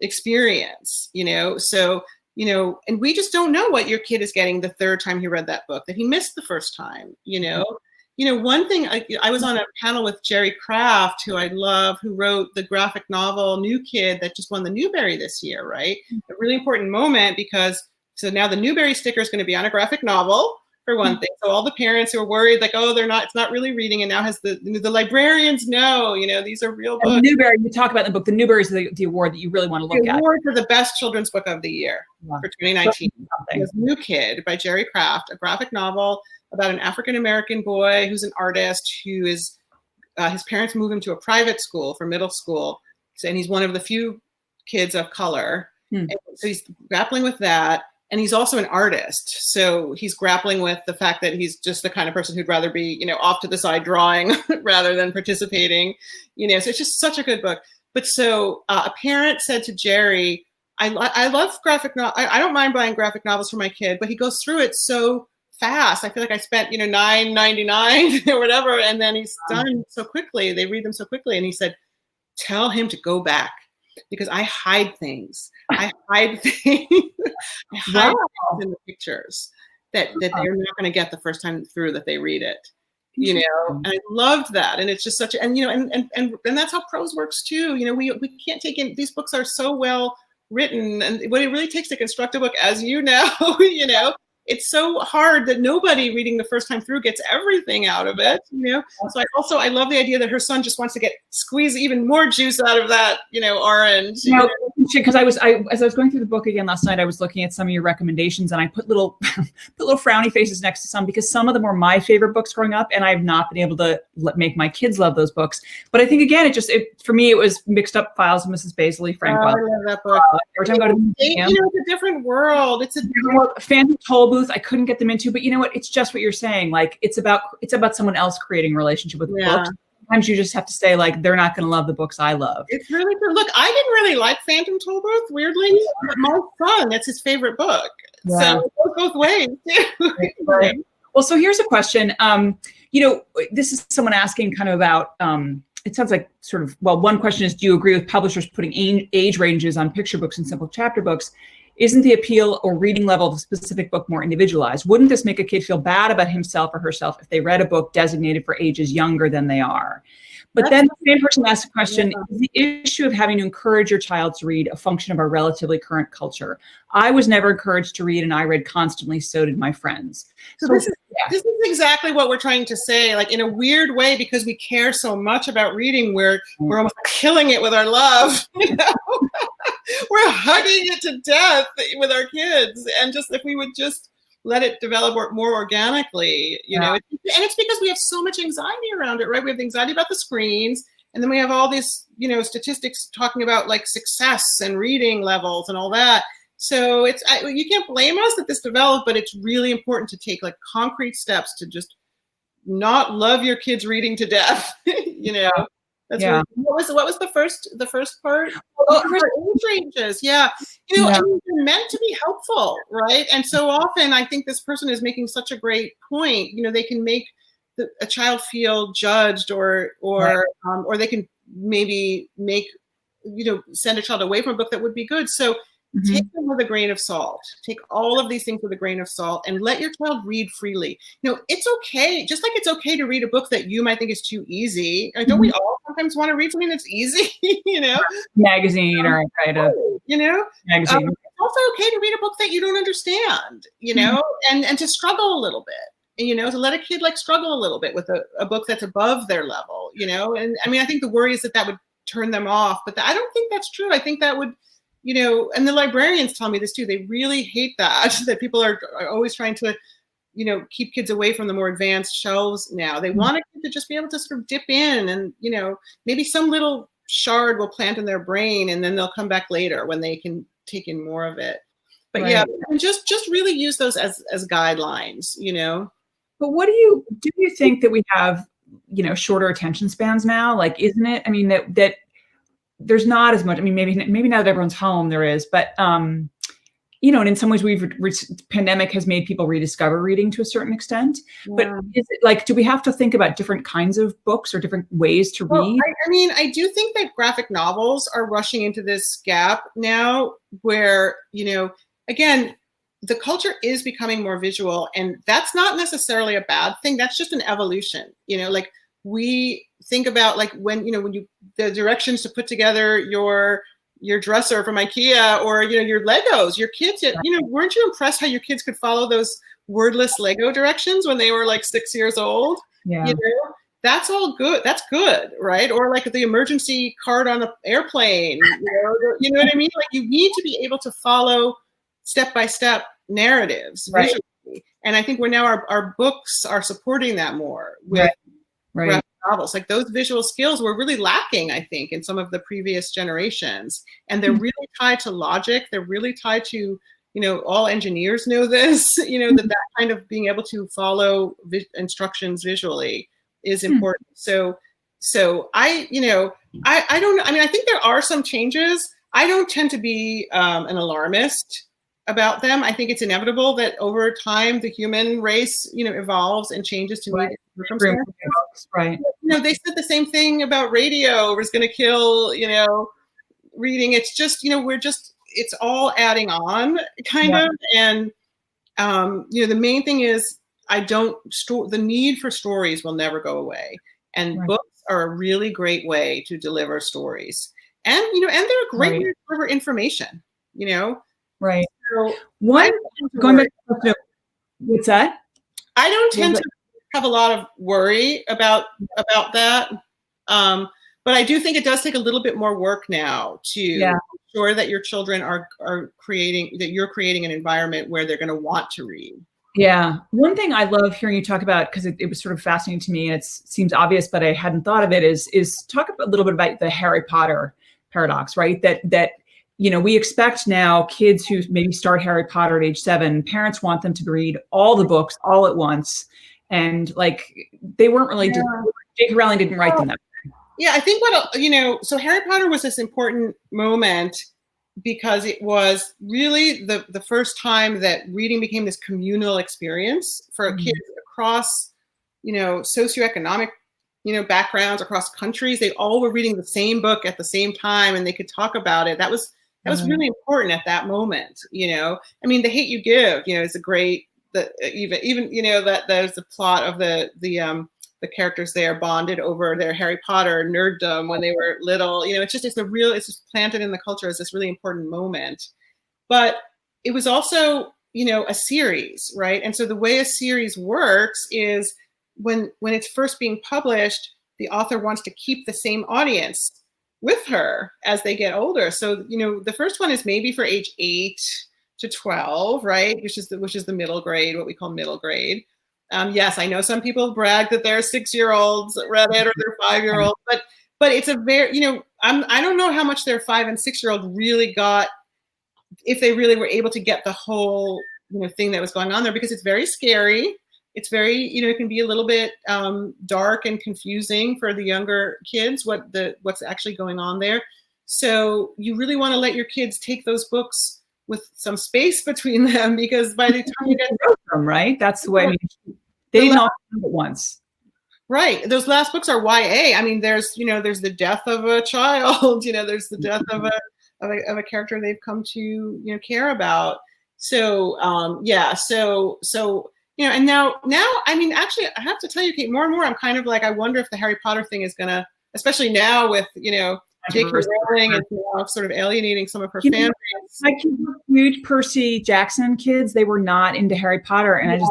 experience, so, and we just don't know what your kid is getting the third time he read that book that he missed the first time, One thing, I was on a panel with Jerry Craft, who I love, who wrote the graphic novel New Kid that just won the Newbery this year, right? A really important moment because, so now the Newbery sticker is going to be on a graphic novel, for one thing. So all the parents who are worried, like, oh, it's not really reading, and now has the librarians know, these are real books. And Newbery, you talk about in the book, the Newbery is the award that you really want to look at. The award for the best children's book of the year for 2019. It was New Kid by Jerry Craft, a graphic novel about an African-American boy who's an artist who is, his parents move him to a private school for middle school. And he's one of the few kids of color. And so he's grappling with that. And he's also an artist. So he's grappling with the fact that he's just the kind of person who'd rather be, off to the side drawing rather than participating, so it's just such a good book. But so a parent said to Jerry, I love graphic novel. I don't mind buying graphic novels for my kid, but he goes through it so fast. I feel like I spent, $9.99 or whatever. And then he's done so quickly. They read them so quickly. And he said, tell him to go back because I hide things. I hide things. I hide things in the pictures that they're not going to get the first time through that they read it. And I loved that. And it's just such and that's how prose works too. We can't take in, these books are so well written, and what it really takes to construct a book, as it's so hard that nobody reading the first time through gets everything out of it, So I love the idea that her son just wants to squeeze even more juice out of that, orange. Because as I was going through the book again last night, I was looking at some of your recommendations, and I put little frowny faces next to some because some of them were my favorite books growing up, and I've not been able to make my kids love those books. But I think again, for me, it was Mixed Up Files of Mrs. Basiley Frank. I love that book. Every time I go to the museum, it's a different world. It's a different world. Phantom Tollbooth, I couldn't get them into, but you know what? It's just what you're saying. Like it's about someone else creating a relationship with the books. Sometimes you just have to say, like, they're not going to love the books I love. It's really good. Look, I didn't really like Phantom Tollbooth, weirdly, but my son, that's his favorite book. Yeah. So it goes both ways, too. Right. Well, so here's a question. This is someone asking kind of about, it sounds like one question is, do you agree with publishers putting age ranges on picture books and simple chapter books? Isn't the appeal or reading level of a specific book more individualized? Wouldn't this make a kid feel bad about himself or herself if they read a book designated for ages younger than they are? But then the same person asked the question, is the issue of having to encourage your child to read a function of our relatively current culture? I was never encouraged to read, and I read constantly, so did my friends. So this is exactly what we're trying to say, like in a weird way, because we care so much about reading, we're almost killing it with our love. We're hugging it to death with our kids. And just if we would just let it develop more organically, and it's because we have so much anxiety around it, right? We have anxiety about the screens, and then we have all these, statistics talking about like success and reading levels and all that. So you can't blame us that this developed, but it's really important to take like concrete steps to just not love your kids reading to death, That's really, what was the first part? Age ranges. Yeah. And they're meant to be helpful, right? And so often I think this person is making such a great point. They can make a child feel judged or they can maybe send a child away from a book that would be good. So, take them with a grain of salt. Take all of these things with a grain of salt and let your child read freely. It's okay. Just like it's okay to read a book that you might think is too easy. Don't we all sometimes want to read something that's easy? Magazine or kind of, magazine. It's also okay to read a book that you don't understand, and to struggle a little bit, to let a kid struggle a little bit with a book that's above their level, and I mean, I think the worry is that would turn them off, but I don't think that's true. I think that would, and the librarians tell me this too. They really hate that people are always trying to, keep kids away from the more advanced shelves now. They want a kid to just be able to sort of dip in and, maybe some little shard will plant in their brain and then they'll come back later when they can take in more of it. But right. Yeah, and just really use those as guidelines, But what do you think that we have, shorter attention spans now? Isn't it? I mean, that there's not as much. I mean, maybe now that everyone's home, there is, but and in some ways, pandemic has made people rediscover reading to a certain extent. Yeah. But is it do we have to think about different kinds of books or different ways to read? I mean, I do think that graphic novels are rushing into this gap now, where again, the culture is becoming more visual, and that's not necessarily a bad thing. That's just an evolution. We think about when the directions to put together your dresser from IKEA or your Legos, your kids, weren't you impressed how your kids could follow those wordless Lego directions when they were 6 years old? Yeah. That's all good. That's good, right? Or the emergency card on an airplane. You know what I mean? You need to be able to follow step-by-step narratives visually. And I think our books are supporting that more with graphic novels. Those visual skills were really lacking, I think, in some of the previous generations. And they're really tied to logic. They're really tied to, all engineers know this, that kind of being able to follow instructions visually is important. So I don't know. I mean, I think there are some changes. I don't tend to be an alarmist about them. I think it's inevitable that over time the human race, evolves and changes to meet circumstances. Right. They said the same thing about radio was going to kill, reading. It's just, it's all adding on kind of. And, the main thing is the need for stories will never go away. And books are a really great way to deliver stories. And, and they're a great way to deliver information, Right. So going back to what's that? I don't tend to have a lot of worry about that. But I do think it does take a little bit more work now to ensure that your children are creating an environment where they're going to want to read. Yeah. One thing I love hearing you talk about, because it was sort of fascinating to me, and it seems obvious, but I hadn't thought of it, is talk a little bit about the Harry Potter paradox, right? That we expect now kids who maybe start Harry Potter at age 7, parents want them to read all the books all at once. And they weren't really, J.K. Rowling didn't write them that way. Yeah, I think so Harry Potter was this important moment because it was really the first time that reading became this communal experience for kids across, socioeconomic, backgrounds, across countries. They all were reading the same book at the same time and they could talk about it. That was really important at that moment. I mean, The Hate You Give, is a great, even that there's the plot of the characters there bonded over their Harry Potter nerddom when they were little. It's just planted in the culture as this really important moment. But it was also, a series, right? And so the way a series works is when it's first being published, the author wants to keep the same audience with her as they get older. So, the first one is maybe for age 8 to 12, right? Which is the middle grade, what we call middle grade. Yes, I know some people brag that they're 6-year-olds read it or they're 5-year-olds, but it's a very, I don't know how much their 5 and 6-year-old really got, if they really were able to get the whole, thing that was going on there, because it's very scary. It's very, it can be a little bit dark and confusing for the younger kids, what's actually going on there. So you really want to let your kids take those books with some space between them, because by the time you get them, right? That's the way they didn't all do it once. Right. Those last books are YA. I mean, there's the death of a child, there's the death of of a character they've come to care about. So and now I mean, actually, I have to tell you, Kate, more and more I'm kind of like, I wonder if the Harry Potter thing is gonna, especially now with J.K. Rowling is now sort of alienating some of her fan base. My kids were huge Percy Jackson kids. They were not into Harry Potter, and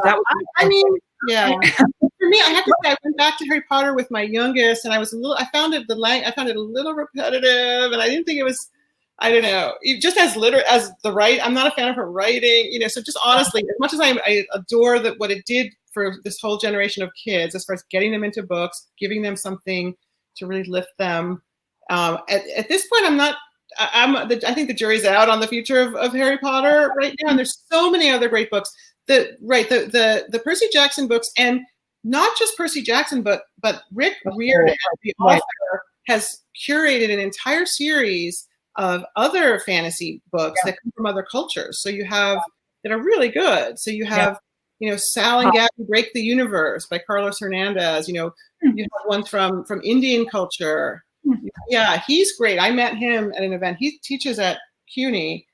I mean, yeah. For me, I have to say, I went back to Harry Potter with my youngest, and I found it a little repetitive, and I didn't think it was. I don't know. Just as I'm not a fan of her writing, So just honestly, as much as I adore what it did for this whole generation of kids, as far as getting them into books, giving them something to really lift them. At this point, I think the jury's out on the future of Harry Potter right now, and there's so many other great books. The Percy Jackson books, and not just Percy Jackson, but Rick Riordan, the author, has curated an entire series of other fantasy books that come from other cultures. So you have that are really good. So you have, Sal and Gabby Break the Universe by Carlos Hernandez. You have ones from Indian culture. Yeah, he's great. I met him at an event. He teaches at CUNY.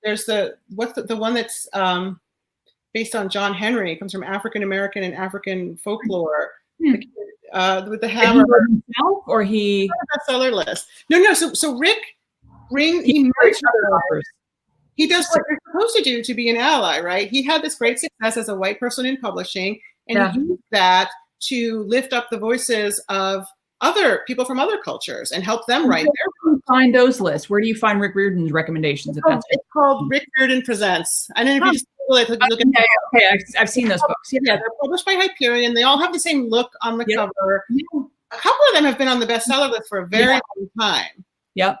There's the one that's based on John Henry. It comes from African American and African folklore. With the hammer. Himself, or he bestseller list. No. So Rick he does what you're supposed to do to be an ally, right? He had this great success as a white person in publishing, and he used that to lift up the voices of other people from other cultures and help them write their books. Find those lists. Where do you find Rick Riordan's recommendations? It's called Rick Riordan Presents. I don't know if you just Google it. Look at okay, I've seen those books. Yeah, they're published by Hyperion. They all have the same look on the cover. A couple of them have been on the bestseller list for a very long time. Yep.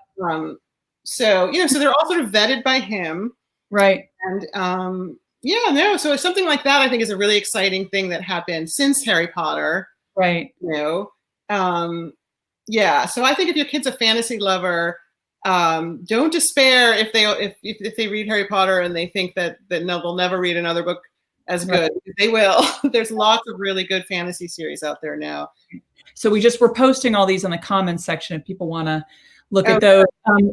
So they're all sort of vetted by him. Right. And so something like that I think is a really exciting thing that happened since Harry Potter. Right. So I think if your kid's a fantasy lover, don't despair if they read Harry Potter and they think that they'll never read another book as good. Right. They will. There's lots of really good fantasy series out there now. So we're posting all these in the comments section if people want to look at those.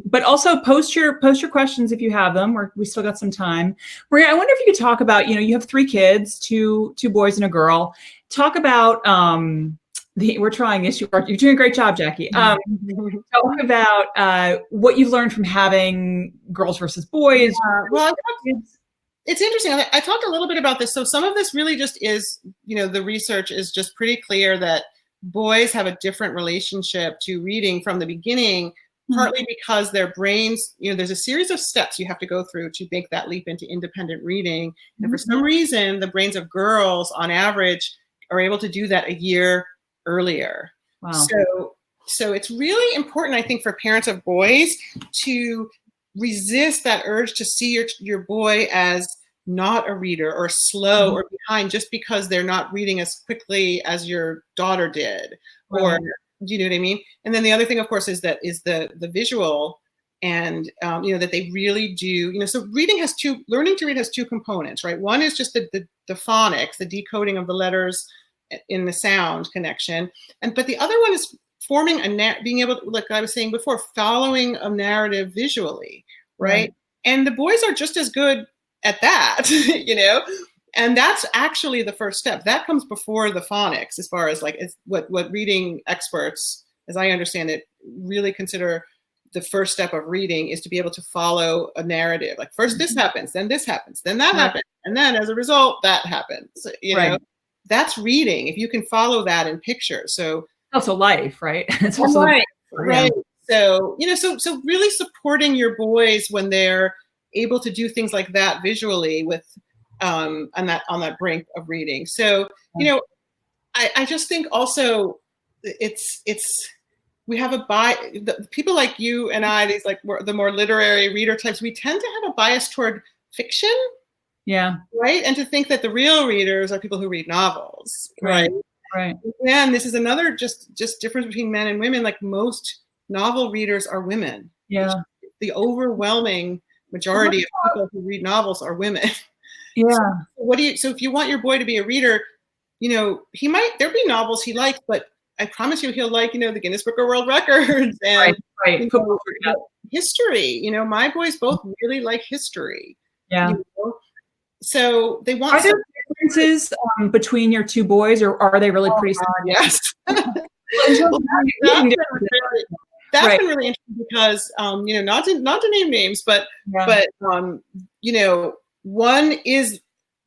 But also post your questions if you have them. We still got some time. Maria, I wonder if you could talk about, you have 3 kids, two boys and a girl. Talk about we're trying this. You're doing a great job, Jackie. Talk about what you've learned from having girls versus boys. It's interesting. I talked a little bit about this. So some of this really just is, the research is just pretty clear that boys have a different relationship to reading from the beginning, partly because their brains, there's a series of steps you have to go through to make that leap into independent reading. And for some reason, the brains of girls on average are able to do that a year earlier. Wow. So it's really important, I think, for parents of boys to resist that urge to see your boy as not a reader or slow or behind just because they're not reading as quickly as your daughter did. Right. Or do you know what I mean? And then the other thing, of course, is the visual, and that they really do. So learning to read has 2 components, right? One is just the phonics, the decoding of the letters in the sound connection, but the other one is forming being able to, like I was saying before, following a narrative visually, right? And the boys are just as good at that, and that's actually the first step. That comes before the phonics, as far as it's what reading experts, as I understand it, really consider the first step of reading is to be able to follow a narrative. Like first this happens, then this happens, then that happens, and then as a result that happens. That's reading if you can follow that in pictures. So also life, right? It's also right. So so really supporting your boys when they're able to do things like that visually with on that brink of reading. So I just think also it's we have people like you and I, these the more literary reader types, we tend to have a bias toward fiction. Yeah. Right. And to think that the real readers are people who read novels. Right. And this is another just difference between men and women. Like most novel readers are women. Yeah. The overwhelming majority of people who read novels are women. Yeah. So if you want your boy to be a reader, there'll be novels he likes, but I promise you he'll like, the Guinness Book of World Records and history. You know, my boys both really like history. Yeah. You know? So they want. Are there differences between your two boys, or are they really pretty similar? Yes. That's been really interesting because, you know, not to name names, but you know, one is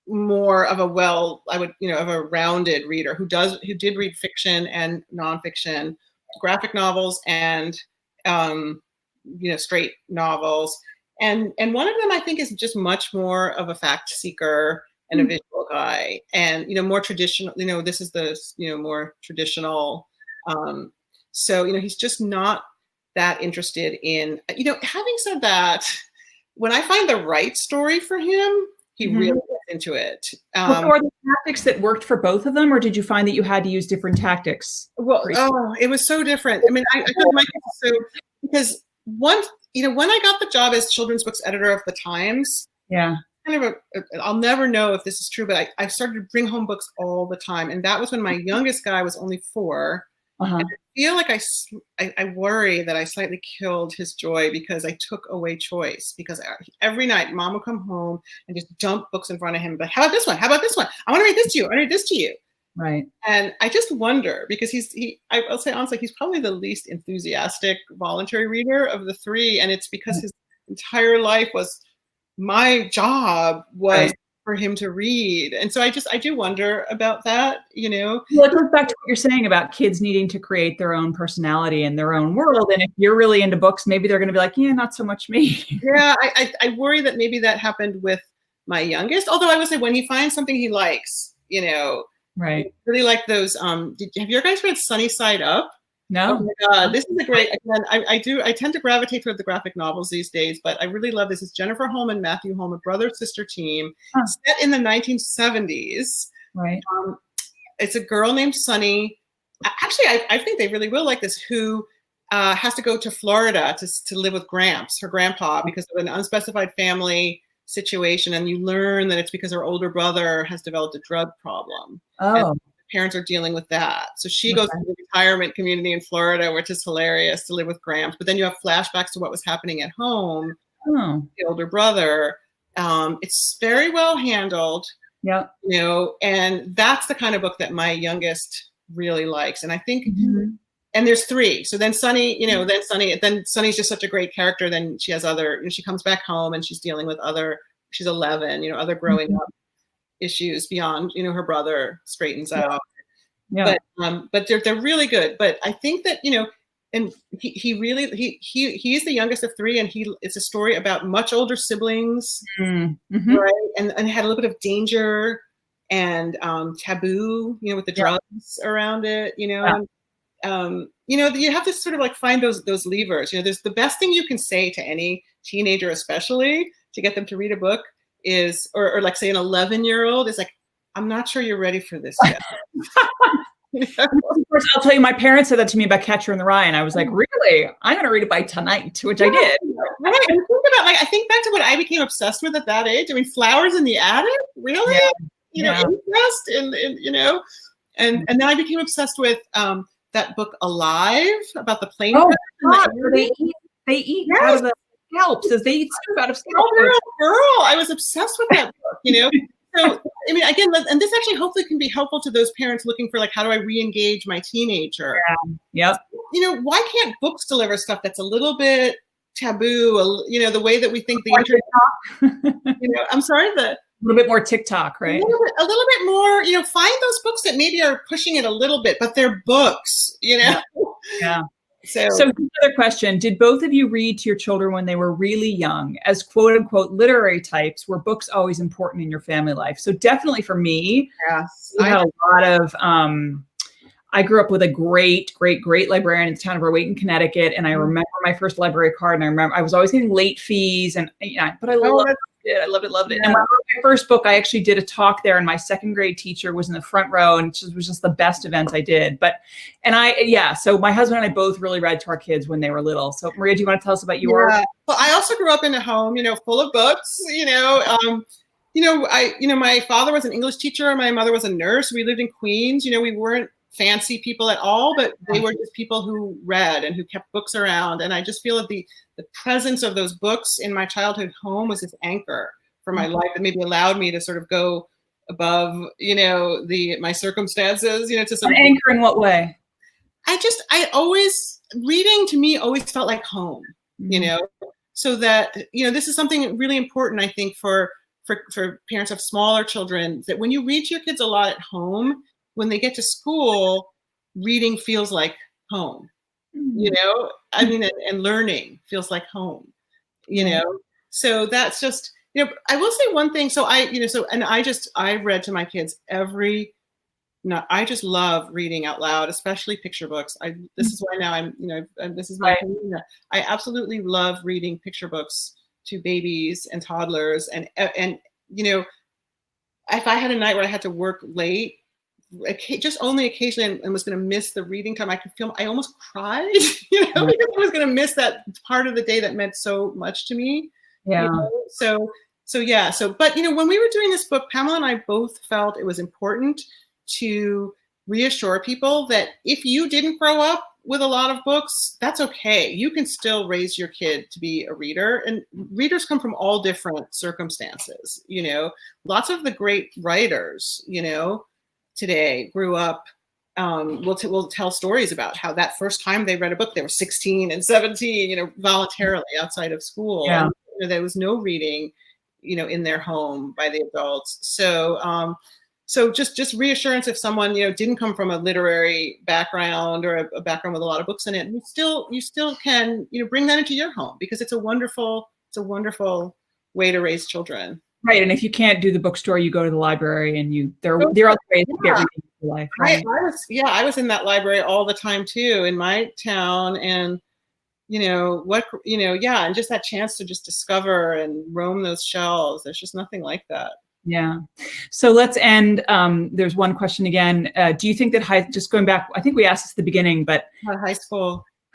more of a of a rounded reader who did read fiction and nonfiction, graphic novels and, you know, straight novels. And one of them I think is just much more of a fact seeker and a visual guy, and, you know, more traditional, you know, this is the, you know, more traditional. So, you know, he's just not that interested in, you know, having said that, when I find the right story for him, he really gets into it. Were there tactics that worked for both of them, or did you find that you had to use different tactics? Well, it was so different. I mean, I feel like so, because once, you know, when I got the job as children's books editor of the Times, kind of I'll never know if this is true, but I started to bring home books all the time. And that was when my youngest guy was only 4. And I feel like I worry that I slightly killed his joy because I took away choice, because every night Mom would come home and just dump books in front of him. But how about this one? How about this one? I want to read this to you. I want to read this to you. Right. And I just wonder, because I'll say honestly, he's probably the least enthusiastic voluntary reader of the 3. And it's because his entire life was, my job was for him to read. And so I do wonder about that, you know. Well, it goes back to what you're saying about kids needing to create their own personality and their own world. And if you're really into books, maybe they're going to be like, yeah, not so much me. Yeah, I worry that maybe that happened with my youngest. Although I would say when he finds something he likes, you know, right. Really like those. Have you guys read Sunny Side Up? No. Oh my God, this is a great. Again, I tend to gravitate toward the graphic novels these days, but I really love this. It's Jennifer Holm and Matthew Holm, a brother-sister team, set in the 1970s. Right. It's a girl named Sunny. Actually, I think they really will like this. Who has to go to Florida to live with Gramps, her grandpa, because of an unspecified family situation, and you learn that it's because her older brother has developed a drug problem. And parents are dealing with that. So she goes to the retirement community in Florida, which is hilarious, to live with Gramps. But then you have flashbacks to what was happening at home, the older brother. It's very well handled. Yeah. You know, and that's the kind of book that my youngest really likes. And I think, and there's 3. So then Sunny, you know, then Sunny's just such a great character. Then she has other, she comes back home and she's dealing with she's 11, you know, other growing up issues beyond, you know, her brother straightens out. Yeah. But they're really good. But I think that, you know, and he is the youngest of 3, and it's a story about much older siblings, right? And had a little bit of danger and taboo, you know, with the drugs around it, you know. And, you know, you have to sort of like find those levers. You know, there's the best thing you can say to any teenager, especially to get them to read a book, is, or like say an 11-year-old is like, I'm not sure you're ready for this yet. You know? Of course, I'll tell you, my parents said that to me about Catcher in the Rye, and I was like, really? I'm going to read it by tonight, which I did. Right. And I think back to what I became obsessed with at that age. I mean, Flowers in the Attic, really? Yeah. You know, incest, and you know, and then I became obsessed with that book Alive about the plane crash. God, they eat out of the scalps, as they eat soup out of scalps. Girl, I was obsessed with that book, you know. So, I mean, again, and this actually hopefully can be helpful to those parents looking for, like, how do I re-engage my teenager? Yeah. Yep. You know, why can't books deliver stuff that's a little bit taboo? You know, the way that we think the internet. You know, I'm sorry, a little bit more TikTok, right? A little bit more. You know, find those books that maybe are pushing it a little bit, but they're books. You know. Yeah. So another question, did both of you read to your children when they were really young? As quote unquote literary types, were books always important in your family life? So definitely for me, we had a lot of, I grew up with a great librarian in the town of Rowayton, Connecticut. And I remember my first library card, and I remember I was always getting late fees, and but I loved it. I loved it. And when I wrote my first book, I actually did a talk there, and my second grade teacher was in the front row, and it was just the best event I did. So my husband and I both really read to our kids when they were little. So Maria, do you want to tell us about yours? Yeah. Well, I also grew up in a home, you know, full of books, you know. My father was an English teacher, and my mother was a nurse. We lived in Queens. You know, we weren't fancy people at all, but they were just people who read and who kept books around. And I just feel that the presence of those books in my childhood home was this anchor for my life that maybe allowed me to sort of go above, my circumstances, to sort An of anchor in what way? Reading to me always felt like home, so that, this is something really important, I think, for parents of smaller children, that when you read to your kids a lot at home, when they get to school, reading feels like home, and learning feels like home, so that's just, I will say one thing. So I read to my kids I just love reading out loud, especially picture books. This is why now this is my career. I absolutely love reading picture books to babies and toddlers. And if I had a night where I had to work late, just only occasionally, and was going to miss the reading time, I almost cried, because I was going to miss that part of the day that meant so much to me. Yeah. But when we were doing this book, Pamela and I both felt it was important to reassure people that if you didn't grow up with a lot of books, that's okay. You can still raise your kid to be a reader, and readers come from all different circumstances. Lots of the great writers, today grew up, will tell stories about how that first time they read a book, they were 16 and 17, voluntarily outside of school. Yeah. And, there was no reading, in their home by the adults. So just reassurance if someone, didn't come from a literary background or a background with a lot of books in it, you still can, bring that into your home, because it's a wonderful way to raise children. Right. And if you can't do the bookstore, you go to the library, and there are other ways to get reading in your life. Right? I was in that library all the time too, in my town. And, and just that chance to just discover and roam those shelves. There's just nothing like that. Yeah. So let's end. There's one question again. Do you think that just going back, I think we asked this at the beginning, but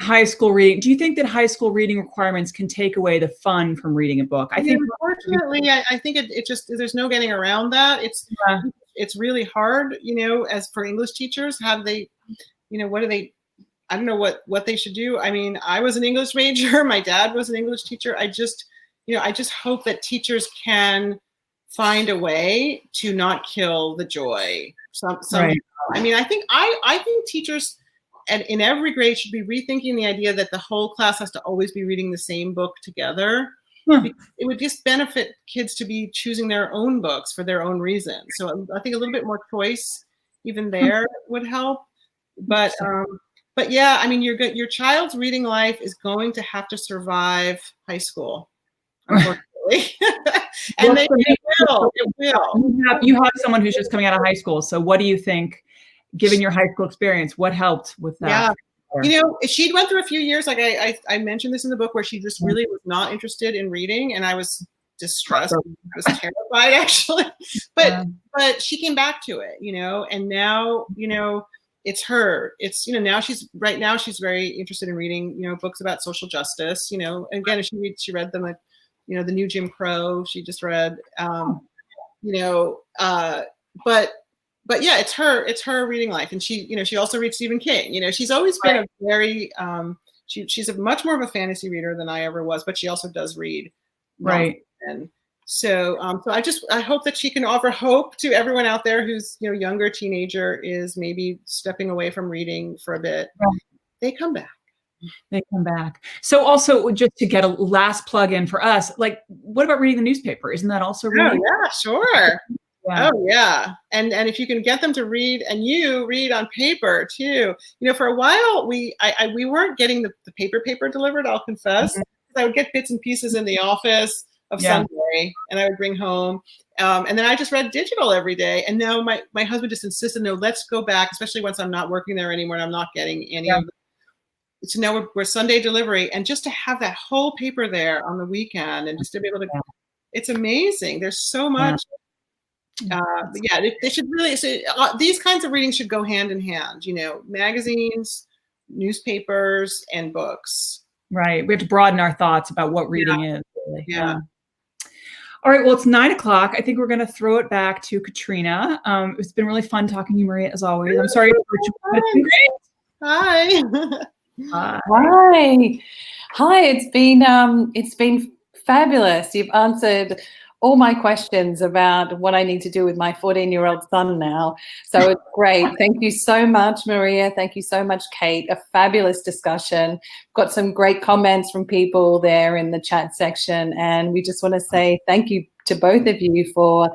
high school reading, do you think that high school reading requirements can take away the fun from reading a book? I think unfortunately, I think it just, there's no getting around that. It's really hard, as for English teachers, how do they, what do they, I don't know what they should do. I mean, I was an English major. My dad was an English teacher. I just hope that teachers can find a way to not kill the joy. Right. I mean, I think teachers in every grade should be rethinking the idea that the whole class has to always be reading the same book together. It would just benefit kids to be choosing their own books for their own reasons. So I think a little bit more choice even there would help. But yeah, I mean, your child's reading life is going to have to survive high school, unfortunately. And it will. You have someone who's just coming out of high school. So what do you think, given your high school experience, what helped with that? Yeah. She went through a few years, like I mentioned this in the book, where she just really was not interested in reading, and I was distressed. I was terrified, actually. But she came back to it, and now, it's her. It's, now she's very interested in reading, books about social justice, and again, she read them, like, the new Jim Crow she just read, but yeah, it's her reading life. And she also reads Stephen King. She's always been a very, she's a much more of a fantasy reader than I ever was, but she also does read. Right. And so I hope that she can offer hope to everyone out there who's, younger teenager is maybe stepping away from reading for a bit. Right. They come back. So also, just to get a last plug in for us, like, what about reading the newspaper? Isn't that also reading? Oh, yeah, sure. Yeah. Oh, yeah. And if you can get them to read, and you read on paper too, for a while we weren't getting the paper delivered, I'll confess. Mm-hmm. I would get bits and pieces in the office of Sunday, and I would bring home. And then I just read digital every day. And now my husband just insisted, no, let's go back, especially once I'm not working there anymore and I'm not getting any of the. So now we're Sunday delivery, and just to have that whole paper there on the weekend, and just to be able to, it's amazing. There's so much. They should really. So, these kinds of readings should go hand in hand. Magazines, newspapers, and books. Right. We have to broaden our thoughts about what reading is. Really. Yeah. All right, well, it's 9 o'clock. I think we're going to throw it back to Katrina. It's been really fun talking to you, Maria, as always. I'm sorry for but it's been great. Hi. Hi. Hi, it's been fabulous. You've answered all my questions about what I need to do with my 14-year-old son now. So it's great. Thank you so much, Maria. Thank you so much, Kate. A fabulous discussion. Got some great comments from people there in the chat section. And we just want to say thank you to both of you for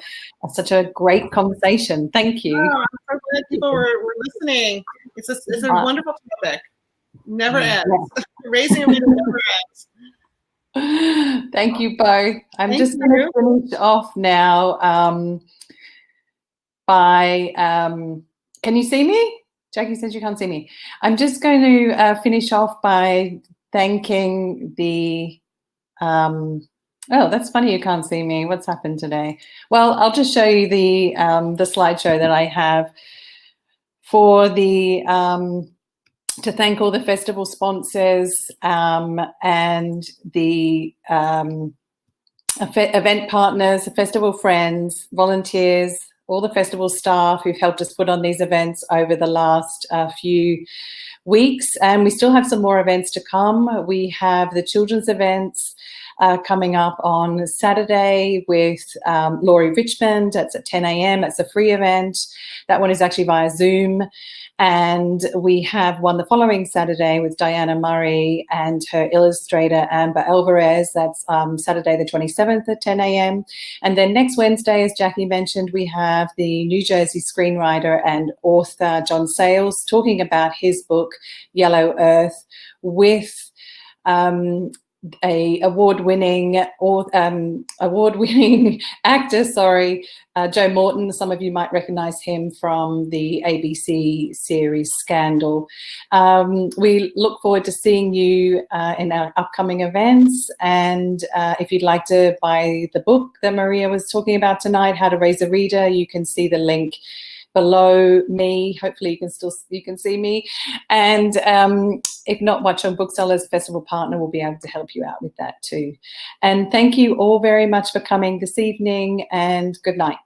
such a great conversation. Thank you. Oh, I'm so glad people were listening. It's a wonderful topic. Never ends. Raising a reader never ends. Thank you both. I'm Thank just going to finish off now by, can you see me? Jackie says you can't see me. I'm just going to finish off by thanking the, oh, that's funny you can't see me. What's happened today? Well, I'll just show you the slideshow that I have for the, to thank all the festival sponsors and the event partners, the festival friends, volunteers, all the festival staff who've helped us put on these events over the last few weeks. And we still have some more events to come. We have the children's events coming up on Saturday with Laurie Richmond. That's at 10 a.m. That's a free event. That one is actually via Zoom. And we have one the following Saturday with Diana Murray and her illustrator, Amber Alvarez. That's Saturday the 27th at 10 a.m. And then next Wednesday, as Jackie mentioned, we have the New Jersey screenwriter and author John Sayles talking about his book, Yellow Earth, with a award-winning actor, Joe Morton. Some of you might recognize him from the ABC series Scandal. We look forward to seeing you in our upcoming events. And if you'd like to buy the book that Maria was talking about tonight, How to Raise a Reader, you can see the link below me. Hopefully you can see me. And if not, Watch on Booksellers Festival Partner will be able to help you out with that too. And thank you all very much for coming this evening, and good night.